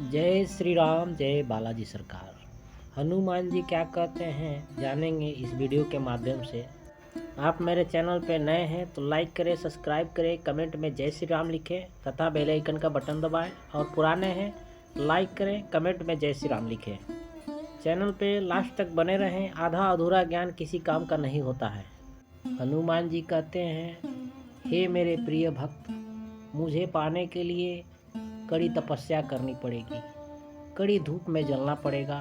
जय श्री राम, जय बालाजी सरकार। हनुमान जी क्या कहते हैं जानेंगे इस वीडियो के माध्यम से। आप मेरे चैनल पर नए हैं तो लाइक करें, सब्सक्राइब करें, कमेंट में जय श्री राम लिखें तथा बेल आइकन का बटन दबाएं। और पुराने हैं लाइक करें, कमेंट में जय श्री राम लिखें। चैनल पे लास्ट तक बने रहें। आधा अधूरा ज्ञान किसी काम का नहीं होता है। हनुमान जी कहते हैं, हे मेरे प्रिय भक्त, मुझे पाने के लिए कड़ी तपस्या करनी पड़ेगी, कड़ी धूप में जलना पड़ेगा,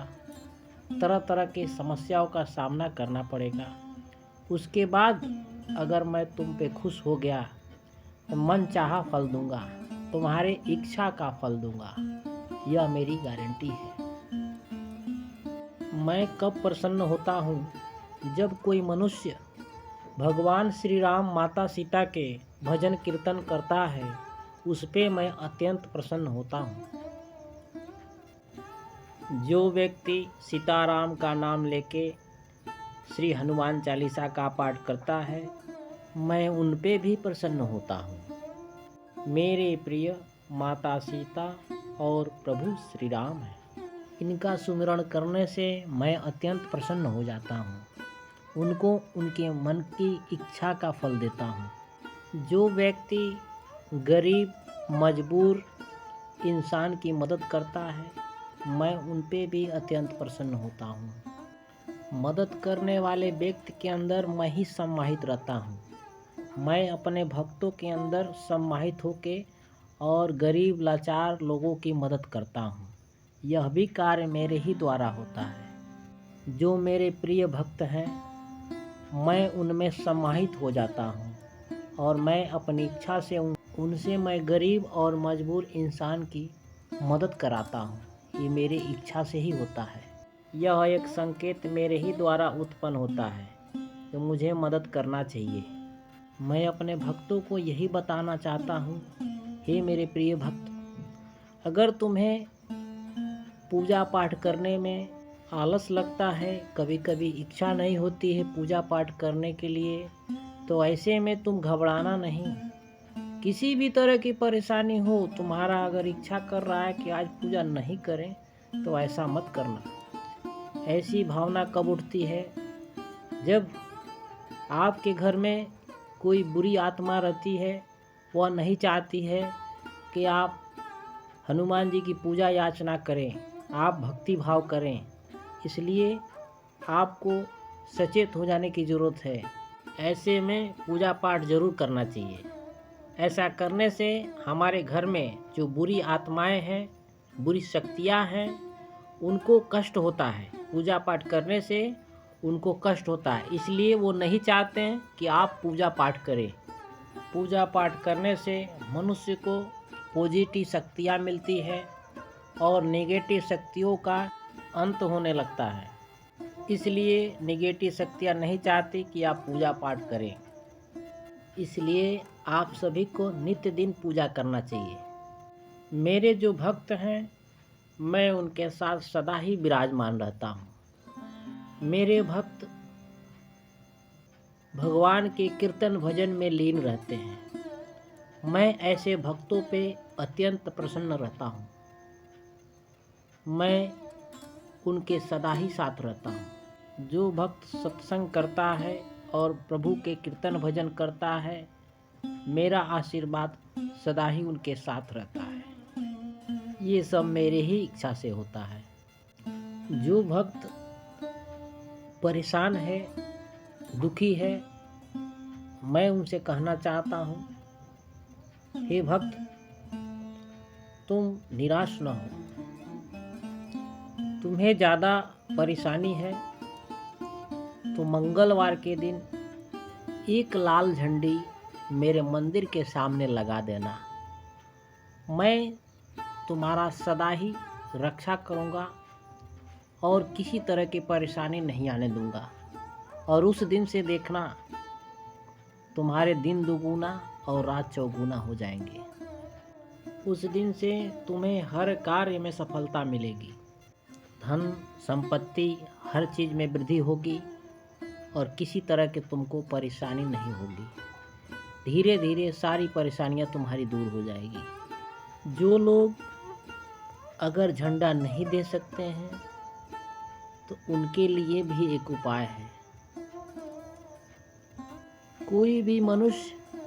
तरह तरह की समस्याओं का सामना करना पड़ेगा। उसके बाद अगर मैं तुम पे खुश हो गया तो मन चाहा फल दूंगा, तुम्हारे इच्छा का फल दूंगा। यह मेरी गारंटी है। मैं कब प्रसन्न होता हूँ? जब कोई मनुष्य भगवान श्री राम माता सीता के भजन कीर्तन करता है, उस पे मैं अत्यंत प्रसन्न होता हूँ। जो व्यक्ति सीताराम का नाम लेके श्री हनुमान चालीसा का पाठ करता है, मैं उन पे भी प्रसन्न होता हूँ। मेरे प्रिय माता सीता और प्रभु श्री राम हैं। इनका सुमिरन करने से मैं अत्यंत प्रसन्न हो जाता हूँ। उनको उनके मन की इच्छा का फल देता हूँ। जो व्यक्ति गरीब मजबूर इंसान की मदद करता है, मैं उन पे भी अत्यंत प्रसन्न होता हूँ। मदद करने वाले व्यक्ति के अंदर मैं ही सम्मानित रहता हूँ। मैं अपने भक्तों के अंदर सम्मानित होके और गरीब लाचार लोगों की मदद करता हूँ। यह भी कार्य मेरे ही द्वारा होता है। जो मेरे प्रिय भक्त हैं, मैं उनमें सम्मानित हो जाता हूँ और मैं अपनी इच्छा से उनसे मैं गरीब और मजबूर इंसान की मदद कराता हूँ। ये मेरी इच्छा से ही होता है। यह एक संकेत मेरे ही द्वारा उत्पन्न होता है कि मुझे मदद करना चाहिए। मैं अपने भक्तों को यही बताना चाहता हूँ, हे मेरे प्रिय भक्त, अगर तुम्हें पूजा पाठ करने में आलस लगता है, कभी कभी इच्छा नहीं होती है पूजा पाठ करने के लिए, तो ऐसे में तुम घबराना नहीं। किसी भी तरह की परेशानी हो, तुम्हारा अगर इच्छा कर रहा है कि आज पूजा नहीं करें, तो ऐसा मत करना। ऐसी भावना कब उठती है? जब आपके घर में कोई बुरी आत्मा रहती है, वह नहीं चाहती है कि आप हनुमान जी की पूजा याचना करें, आप भक्ति भाव करें। इसलिए आपको सचेत हो जाने की ज़रूरत है। ऐसे में पूजा पाठ ज़रूर करना चाहिए। ऐसा करने से हमारे घर में जो बुरी आत्माएं हैं, बुरी शक्तियां हैं, उनको कष्ट होता है। पूजा पाठ करने से उनको कष्ट होता है, इसलिए वो नहीं चाहते हैं कि आप पूजा पाठ करें। पूजा पाठ करने से मनुष्य को पॉजिटिव शक्तियां मिलती है और नेगेटिव शक्तियों का अंत होने लगता है। इसलिए नेगेटिव शक्तियां नहीं चाहती कि आप पूजा पाठ करें। इसलिए आप सभी को नित्य दिन पूजा करना चाहिए। मेरे जो भक्त हैं, मैं उनके साथ सदा ही विराजमान रहता हूँ। मेरे भक्त भगवान के कीर्तन भजन में लीन रहते हैं। मैं ऐसे भक्तों पे अत्यंत प्रसन्न रहता हूँ। मैं उनके सदा ही साथ रहता हूँ। जो भक्त सत्संग करता है और प्रभु के कीर्तन भजन करता है, मेरा आशीर्वाद सदा ही उनके साथ रहता है। ये सब मेरे ही इच्छा से होता है। जो भक्त परेशान है, दुखी है, मैं उनसे कहना चाहता हूँ, हे भक्त, तुम निराश न हो। तुम्हें ज़्यादा परेशानी है तो मंगलवार के दिन एक लाल झंडी मेरे मंदिर के सामने लगा देना। मैं तुम्हारा सदा ही रक्षा करूँगा और किसी तरह की परेशानी नहीं आने दूँगा। और उस दिन से देखना, तुम्हारे दिन दुगुना और रात चौगुना हो जाएंगे। उस दिन से तुम्हें हर कार्य में सफलता मिलेगी, धन संपत्ति हर चीज़ में वृद्धि होगी और किसी तरह की तुमको परेशानी नहीं होगी। धीरे धीरे सारी परेशानियां तुम्हारी दूर हो जाएगी। जो लोग अगर झंडा नहीं दे सकते हैं तो उनके लिए भी एक उपाय है। कोई भी मनुष्य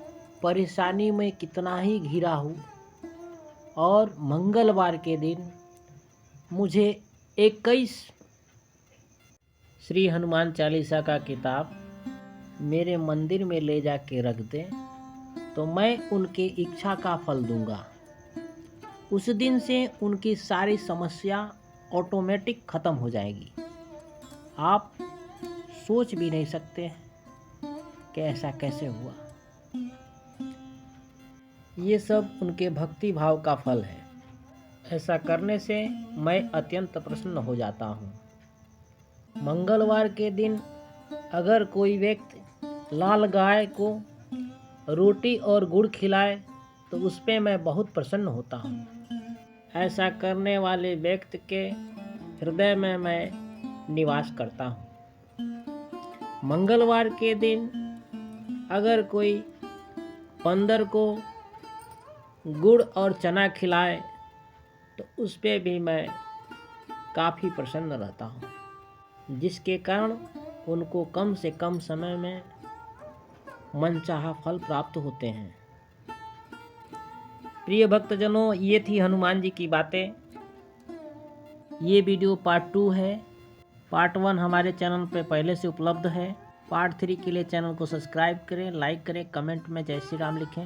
परेशानी में कितना ही घिरा हो और मंगलवार के दिन मुझे 21 श्री हनुमान चालीसा का किताब मेरे मंदिर में ले जाके रख दें तो मैं उनके इच्छा का फल दूंगा। उस दिन से उनकी सारी समस्या ऑटोमेटिक ख़त्म हो जाएगी। आप सोच भी नहीं सकते कि ऐसा कैसे हुआ। ये सब उनके भक्ति भाव का फल है। ऐसा करने से मैं अत्यंत प्रसन्न हो जाता हूँ। मंगलवार के दिन अगर कोई व्यक्ति लाल गाय को रोटी और गुड़ खिलाए तो उस पे मैं बहुत प्रसन्न होता हूँ। ऐसा करने वाले व्यक्ति के हृदय में मैं निवास करता हूँ। मंगलवार के दिन अगर कोई बंदर को गुड़ और चना खिलाए तो उस पे भी मैं काफ़ी प्रसन्न रहता हूँ, जिसके कारण उनको कम से कम समय में मनचाहा फल प्राप्त होते हैं। प्रिय भक्तजनों, ये थी हनुमान जी की बातें। ये वीडियो पार्ट 2 है। पार्ट 1 हमारे चैनल पे पहले से उपलब्ध है। पार्ट 3 के लिए चैनल को सब्सक्राइब करें, लाइक करें, कमेंट में जय श्री राम लिखें।